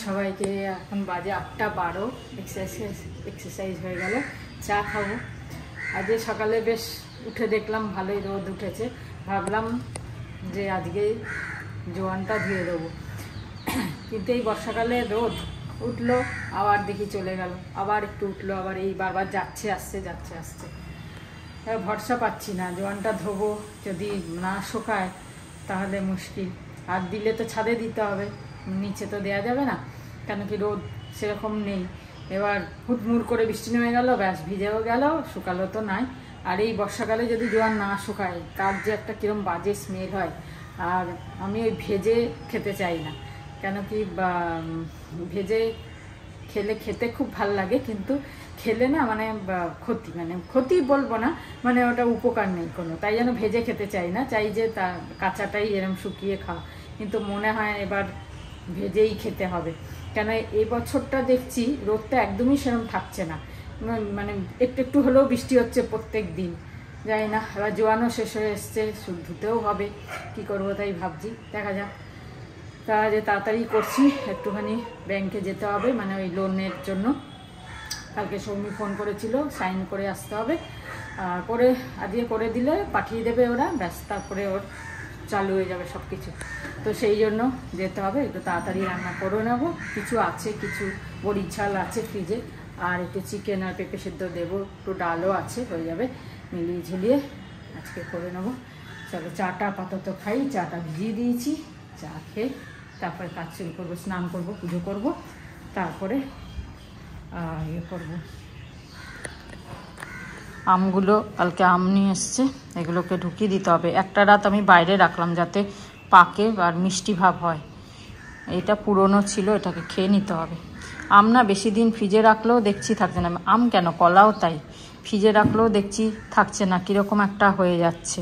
সবাইকে। এখন বাজে 8:12। এক্সারসাইজ হয়ে গেল, চা খাবো। আজকে সকালে বেশ উঠে দেখলাম ভালোই রোদ উঠেছে, ভাবলাম যে আজকে জোয়ানটা ধুয়ে দেবো, কিন্তু এই বর্ষাকালে রোদ উঠলো আবার দেখি চলে গেল, আবার একটু উঠলো আবার এই বারবার যাচ্ছে আসছে যাচ্ছে আসছে। ভরসা পাচ্ছি না, জোয়ানটা ধোবো যদি না শুকায় তাহলে মুশকিল। আর দিলে তো ছাদে দিতে হবে, নিচে তো দেওয়া যাবে না, কেন কি রোদ সেরকম নেই। এবার হুটমুড় করে বৃষ্টি নেমে গেল, ব্যাস ভিজেও গেল, শুকালো তো নাই। আর এই বর্ষাকালে যদি জোয়ান না শুকায় তার যে একটা কিরম বাজে স্মেল হয়। আর আমি ওই ভেজে খেতে চাই না, কেন কি ভেজে খেতে খুব ভাল লাগে, কিন্তু খেলে না মানে ক্ষতি বলবো না, মানে ওটা উপকার নেই কোনো, তাই যেন ভেজে খেতে চাই না, চাই যে তা কাঁচাটাই এরম শুকিয়ে খাওয়া। কিন্তু মনে হয় এবার ভেজেই খেতে হবে, কেন এই বছরটা দেখছি রোদটা একদমই সেরম থাকছে না, মানে একটু একটু হলেও বৃষ্টি হচ্ছে প্রত্যেক দিন। জানি না, এবার জোয়ানও শেষ হয়ে এসছে, ধুতেও হবে, কি করবো তাই ভাবছি, দেখা যাক। তা যে তাড়াতাড়ি করছি, একটুখানি ব্যাংকে যেতে হবে, মানে ওই লোনের জন্য। কালকে সৌমি ফোন করেছিল, সাইন করে আসতে হবে, করে আজকে করে দিলে পাঠিয়ে দেবে ওরা, ব্যাস তারপরে ওর চালু হয়ে যাবে সব কিছু। তো সেই জন্য যেতে হবে, একটু তাড়াতাড়ি রান্না করে নেবো। কিছু আছে, কিছু বড়ির ঝাল আছে ফ্রিজে, আর একটু চিকেন আর পেঁপে সেদ্ধ দেবো, একটু ডালও আছে, হয়ে যাবে, মিলিয়ে ঝুলিয়ে আজকে করে নেবো। চলো চাটা আপাতত খাই, চাটা ভিজিয়ে দিয়েছি, চা খেয়ে তারপরে কাজ শুরু করবো, স্নান করবো, পুজো করবো, তারপরে ইয়ে করবো। আমগুলো কালকে আম নিয়ে এসছে, এগুলোকে ঢুকিয়ে দিতে হবে। একটা রাত আমি বাইরে রাখলাম যাতে পাকে আর মিষ্টি ভাব হয়। এটা পুরনো ছিল, এটাকে খেয়ে নিতে হবে। আম না বেশি দিন ফ্রিজে রাখলেও দেখছি থাকছে না, আম কেন কলাও তাই, ফ্রিজে রাখলেও দেখছি থাকছে না, কীরকম একটা হয়ে যাচ্ছে।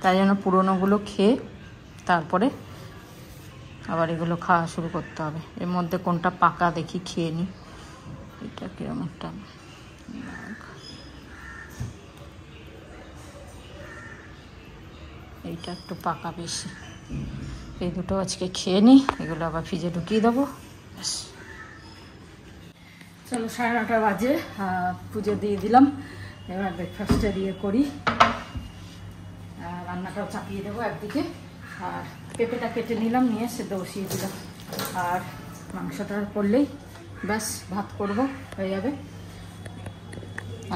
তাই জন্য পুরনোগুলো খেয়ে তারপরে আবার এগুলো খাওয়া শুরু করতে হবে। এর মধ্যে কোনটা পাকা দেখি খেয়ে নিই। এটা কিরকম একটা, এইটা একটু পাকা বেশি, এই দুটো আজকে খেয়ে নিই, এগুলো আবার ফ্রিজে ঢুকিয়ে দেবো। চলো 9:30 বাজে, পুজো দিয়ে দিলাম, এবার ব্রেকফাস্টটা দিয়ে করি, রান্নাটাও চাপিয়ে দেবো একদিকে। আর পেঁপেটা কেটে নিলাম, নিয়ে সেদ্ধ বসিয়ে দিলাম, আর মাংসটা করলেই ব্যাস ভাত করব, হয়ে যাবে।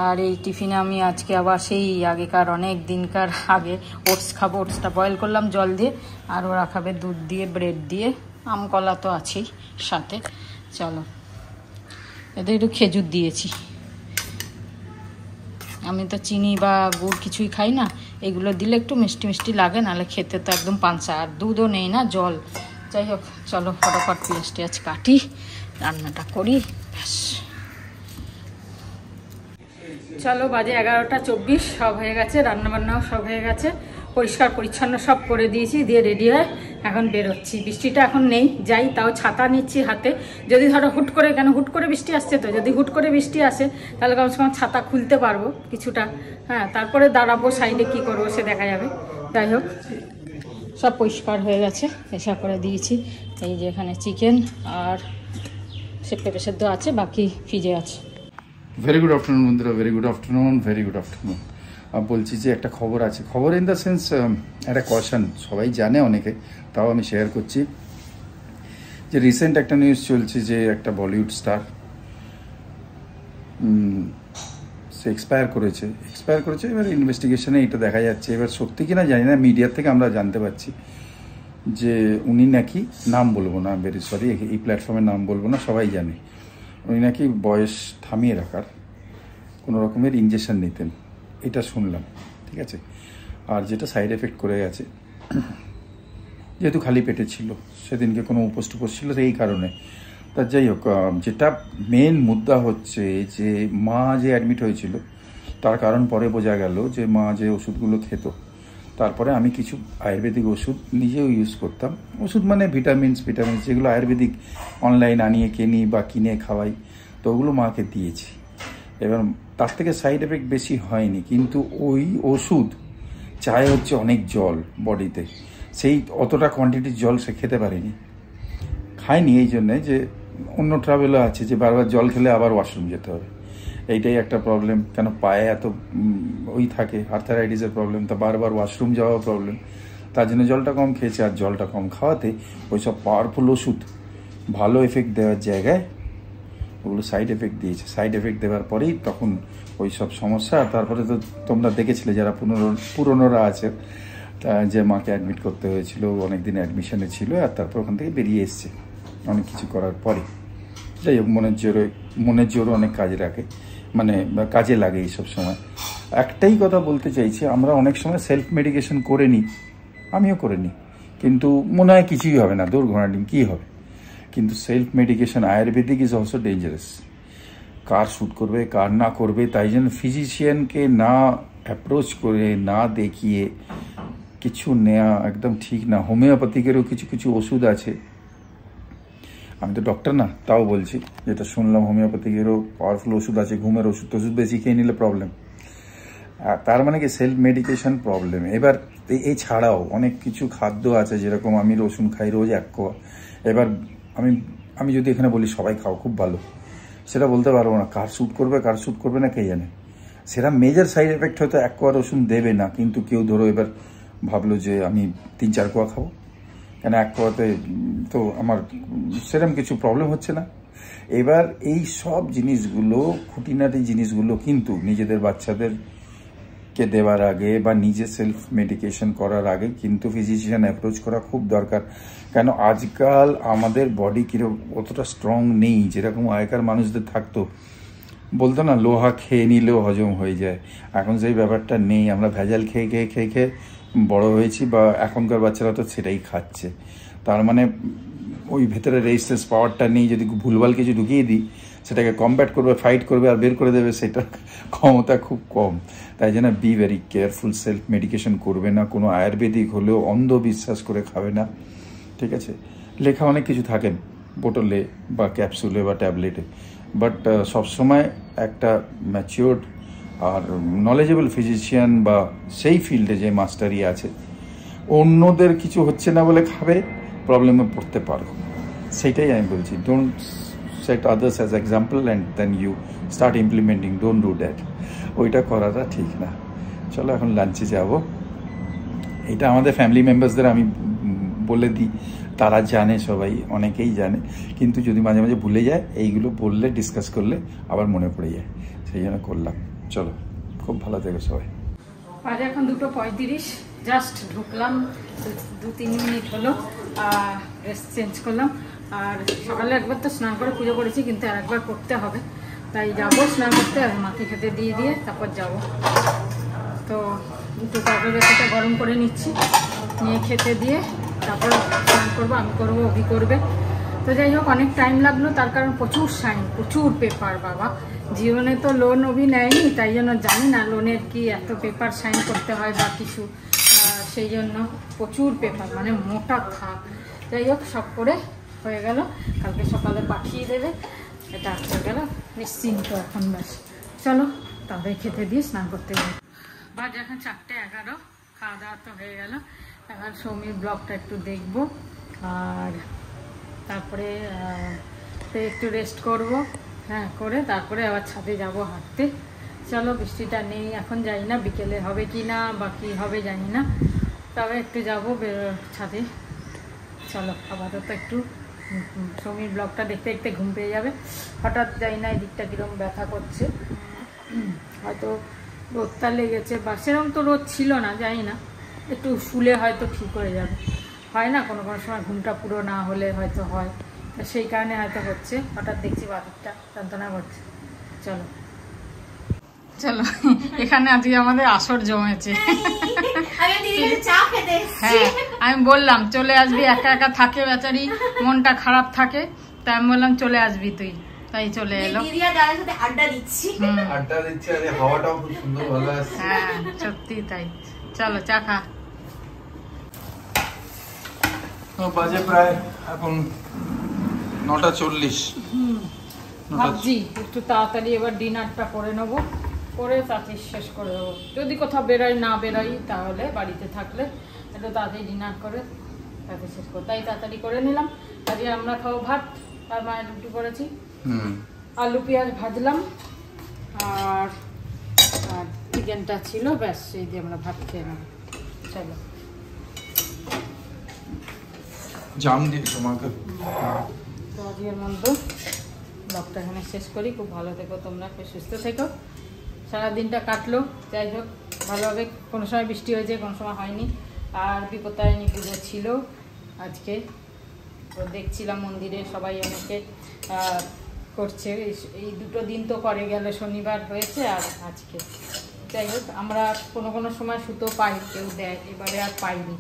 আর এই টিফিনে আমি আজকে আবার সেই আগেকার অনেক দিনকার আগে ওটস খাবো। ওটসটা বয়েল করলাম জল দিয়ে, আর ওরা খাবে দুধ দিয়ে, ব্রেড দিয়ে, আম কলা তো আছেই সাথে। চলো, এদের একটু খেজুর দিয়েছি, আমি তো চিনি বা গুড় কিছুই খাই না, এগুলো দিলে একটু মিষ্টি মিষ্টি লাগে, নাহলে খেতে তো একদম পাঞ্চা। আর দুধও নেই না, জল। যাই হোক, চলো ফটাফট পেঁয়াজ টেয়াজ কাটি, রান্নাটা করি, ব্যাস। চলো, বাজে 11:24, সব হয়ে গেছে, রান্নাবান্নাও সব হয়ে গেছে, পরিষ্কার পরিচ্ছন্ন সব করে দিয়েছি, দিয়ে রেডি হয়ে এখন বেরোচ্ছি। বৃষ্টিটা এখন নেই, যাই তাও ছাতা নিচ্ছি হাতে, যদি ধরো হুট করে বৃষ্টি আসছে, তো যদি হুট করে বৃষ্টি আসে তাহলে কমসে কম ছাতা খুলতে পারবো কিছুটা, হ্যাঁ, তারপরে দাঁড়াবো সাইডে, কি করবো সে দেখা যাবে। যাই হোক, সব পরিষ্কার হয়ে গেছে, এসা করে দিয়েছি। এই যে এখানে চিকেন আর সে পেঁপে সেদ্ধ আছে, বাকি ফ্রিজে আছে। ভেরি গুড আফটারনুন বন্ধুরা, very good afternoon, very good afternoon. বলছি যে একটা খবর আছে, খবর ইন দ্য সেন্স একটা কোয়েশ্চেন, সবাই জানে অনেকে, তাও আমি শেয়ার করছি। যে রিসেন্ট একটা নিউজ চলছে যে একটা বলিউড স্টার সে এক্সপায়ার করেছে। এবার ইনভেস্টিগেশনে এটা দেখা যাচ্ছে, এবার সত্যি কিনা জানি না, মিডিয়ার থেকে আমরা জানতে পারছি যে উনি নাকি, নাম বলবো না, ভেরি সরি, এই প্ল্যাটফর্মের নাম বলবো না, সবাই জানে, উনি নাকি বয়স থামিয়ে রাখার কোনো রকমের ইনজেকশন নিতেন, এটা শুনলাম, ঠিক আছে। আর যেটা সাইড এফেক্ট করে গেছে, যেহেতু খালি পেটে ছিল সেদিনকে, কোনো উপোস টুপোস ছিল এই কারণে। তা যাই হোক, যেটা মেন মুদ্রা হচ্ছে যে মা যে অ্যাডমিট হয়েছিল, তার কারণ পরে বোঝা গেল যে মা যে ওষুধগুলো খেত, তারপরে আমি কিছু আয়ুর্বেদিক ওষুধ নিজেও ইউজ করতাম। ওষুধ মানে ভিটামিনস যেগুলো আয়ুর্বেদিক অনলাইন আনিয়ে কিনি বা কিনে খাওয়াই, তো ওগুলো মাকে দিয়েছি। এবার তার থেকে সাইড এফেক্ট বেশি হয়নি, কিন্তু ওই ওষুধ চায় হচ্ছে অনেক জল বডিতে, সেই অতটা কোয়ান্টিটির জল সে খেতে পারেনি, খায়নি, এই জন্যে যে অন্য ট্রাভেলও আছে যে বারবার জল খেলে আবার ওয়াশরুম যেতে হবে, এইটাই একটা প্রবলেম। কেন পায়ে এত ওই থাকে আর্থারাইটিসের প্রবলেম, তা বারবার ওয়াশরুম যাওয়া প্রবলেম, তার জন্য জলটা কম খেয়েছে। আর জলটা কম খাওয়াতে ওই সব পাওয়ারফুল ওষুধ ভালো এফেক্ট দেওয়ার জায়গায় ওগুলো সাইড এফেক্ট দিয়েছে। সাইড এফেক্ট দেওয়ার পরেই তখন ওই সব সমস্যা। তারপরে তো তোমরা দেখেছিলে যারা পুরনোরা আছে, যে মাকে অ্যাডমিট করতে হয়েছিল, অনেকদিন অ্যাডমিশনে ছিল, আর তারপর ওখান থেকে বেরিয়ে এসছে অনেক কিছু করার পরে। যাই হোক, মনের জোরও অনেক কাজে রাখে, মানে কাজে লাগে এইসব সময়। একটাই কথা বলতে চাইছি, আমরা অনেক সময় সেলফ মেডিকেশন করে নিই, আমিও করে নিই, কিন্তু মনে হয় কিছুই হবে না, দুর্ঘটনা কী হবে। কিন্তু self medication Ayurvedic is also dangerous. Car shoot করবে কার না করবে, তাই জন্য ফিজিশিয়ানকে না অ্যাপ্রোচ করে না দেখিয়ে কিছু নেওয়া একদম ঠিক না। হোমিওপ্যাথিকেরও কিছু কিছু ওষুধ আছে, আমি তো ডক্টর না, তাও বলছি, যেটা শুনলাম হোমিওপ্যাথিকেরও পাওয়ারফুল ওষুধ আছে, ঘুমের ওষুধ বেশি খেয়ে নিলে প্রবলেম। তার মানে কি সেলফ মেডিকেশন প্রবলেম। এবার এছাড়াও অনেক কিছু খাদ্য আছে, যেরকম আমি রসুন খাই রোজ 1 কোয়া। এবার আমি যদি এখানে বলি সবাই খাও খুব ভালো, সেটা বলতে পারবো না। কার শ্যুট করবে কার শ্যুট করবে না কে জানে। সেটা মেজর সাইড এফেক্ট হয়তো 1 কোয়া রসুন দেবে না, কিন্তু কেউ ধরো এবার ভাবলো যে আমি 3-4 কোয়া খাবো, কেন 1 কোয়াতে তো আমার সেরকম কিছু প্রবলেম হচ্ছে না। এবার এই সব জিনিসগুলো, খুঁটিনাটি জিনিসগুলো কিন্তু নিজেদের বাচ্চাদেরকে দেওয়ার আগে বা নিজে সেলফ মেডিকেশন করার আগে কিন্তু ফিজিশিয়ান অ্যাপ্রোচ করা খুব দরকার। কেন আজকাল আমাদের বডি কিরকম অতটা স্ট্রং নেই, যেরকম আগেকার মানুষদের থাকতো, বলতো না লোহা খেয়ে নিলেও হজম হয়ে যায়। এখন সেই ব্যাপারটা নেই, আমরা ভেজাল খেয়ে খেয়ে খেয়ে খেয়ে বড় হয়েছি, বা এখনকার বাচ্চারা তো সেটাই খাচ্ছে। তার মানে ওই ভেতরে রেজিস্ট্যান্স পাওয়ারটা নেই। যদি ভুলভাল কিছু ঢুকিয়ে দিই, সেটাকে কমব্যাট করবে, ফাইট করবে আর বের করে দেবে, সেটার ক্ষমতা খুব কম। তাই জন্য be very careful, self medication করবে না, কোনো আয়ুর্বেদিক হলেও অন্ধবিশ্বাস করে খাবে না, ঠিক আছে? লেখা অনেক কিছু থাকেন বোতলে বা ক্যাপসুলে বা ট্যাবলেটে, বাট সবসময় একটা ম্যাচিওর্ড আর নলেজেবল ফিজিশিয়ান বা সেই ফিল্ডে যে মাস্টারি আছে, অন্যদের কিছু হচ্ছে না বলে খাবে, প্রবলেমে পড়তে পারো, সেইটাই আমি বলছি। Don't set others as example and then you start implementing, don't do that. ওইটা করাটা ঠিক না। চলো এখন লাঞ্চে যাব। এটা আমাদের ফ্যামিলি মেম্বার্সদের আমি বলে দিই, তারা জানে, সবাই অনেকেই জানে, কিন্তু যদি মাঝে মাঝে ভুলে যায়, এইগুলো বললে ডিসকাস করলে আবার মনে পড়ে যায়, সেই জন্য করলাম। চলো, খুব ভালো থেকো সবাই। বাজে এখন 2:35, জাস্ট ঢুকলাম, 2-3 মিনিট হলো, ড্রেস চেঞ্জ করলাম। আর সকালে একবার তো স্নান করে পুজো করেছি, কিন্তু আর একবার করতে হবে, তাই যাবো স্নান করতে, আর মাকে খেতে দিয়ে তারপর যাব। তো একটু তরকারিটা গরম করে নিচ্ছি, নিয়ে খেতে দিয়ে তারপর স্নান করবো, আমি করবো, অভি করবে। তো যাই হোক, অনেক টাইম লাগলো, তার কারণ প্রচুর সাইন, প্রচুর পেপার। বাবা, জীবনে তো লোন অভি নেয়নি, তাই জন্য জানি না লোনের কি এত পেপার সাইন করতে হয় বা কিছু, সেই জন্য প্রচুর পেপার, মানে মোটা থাক। যাই হোক, সব করে হয়ে গেল, কালকে সকালে পাঠিয়ে দেবে, এটা হয়ে গেল নিশ্চিন্ত এখন। ব্যাস, চলো তাদের খেতে দিয়ে স্নান করতে যাই। বাজে এখন 4:11, খাওয়া দাওয়া তো হয়ে গেল। এবার সৌমির ব্লগটা একটু দেখবো, আর তারপরে একটু রেস্ট করব, হ্যাঁ, করে তারপরে আবার ছাদে যাব হাঁটতে। চলো, বৃষ্টিটা নেই এখন, জানি না বিকেলে হবে কি না বা কী হবে জানি না, তবে একটু যাবো ছাদে। চলো, আপাতত একটু সৌমির ব্লগটা দেখতে দেখতে ঘুম পেয়ে যাবে। হঠাৎ জানি না এদিকটা কীরকম ব্যথা করছে, হয়তো রোদটা লেগেছে, বা সেরকম তো রোদ ছিল না, জানি না, একটু শুলে হয়তো ঠিক হয়ে যাবে। হয় না কোনো কোনো সময় ঘুমটা পুরো না হলে হয়তো হয়, সেই কারণে হয়তো হচ্ছে। হঠাৎ দেখছি বাদিকটা যন্ত্রণা করছে। চলো চলো, এখানে আজকে আমাদের আসর জমেছে। হ্যাঁ, আমি বললাম চলে আসবি, একা একা থাকে বেচারি, মনটা খারাপ থাকে, তাই আমি বললাম চলে আসবি তুই, তাই চলে এলো। হ্যাঁ, সত্যি তাই। চলো, চা খা। বাজে প্রায় এখন 9:40। ভাবছি একটু তাড়াতাড়ি এবার ডিনারটা করে নেবো, করে তাড়াতাড়ি শেষ করে দেবো। যদি কোথাও বেরোই না বেরোই, তাহলে বাড়িতে থাকলে একটু তাড়াতাড়ি ডিনার করে তাড়াতাড়ি শেষ করো, তাই তাড়াতাড়ি করে নিলাম। আজকে আমরা খাবো ভাত, আর মায়ের রুটি করেছি, আলু পেঁয়াজ ভাজলাম, আর চিকেনটা ছিল, ব্যাস সেই দিয়ে আমরা ভাত খেয়ে নেব। চলো জাম দিয়ে তোমাকে তো আজকের মধ্যে ব্লগটা এখানে শেষ করি। খুব ভালো থেকো তোমরা, খুব সুস্থ থেকো। সারাদিনটা কাটলো যাই হোক ভালোভাবে, কোনো সময় বৃষ্টি হয়েছে কোনো সময় হয়নি। আর বিপত্তারিণী পুজো ছিল আজকে, তো দেখছিলাম মন্দিরে সবাই অনেকে করছে। এই দুটো দিন তো করে গেল, শনিবার হয়েছে আর আজকে। যাই হোক আমরা কোনো সময় সুতো পাই, কেউ দেয়, এবারে আর পাইনি।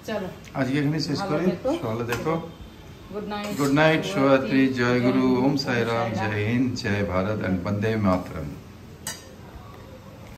চলো আজকে এখানে শেষ করি, সকালে দেখো। गुड नाइट, शुभरात्रि, जय गुरु, ओम साई राम, जय हिंद, जय भारत एंड वंदे मातरम।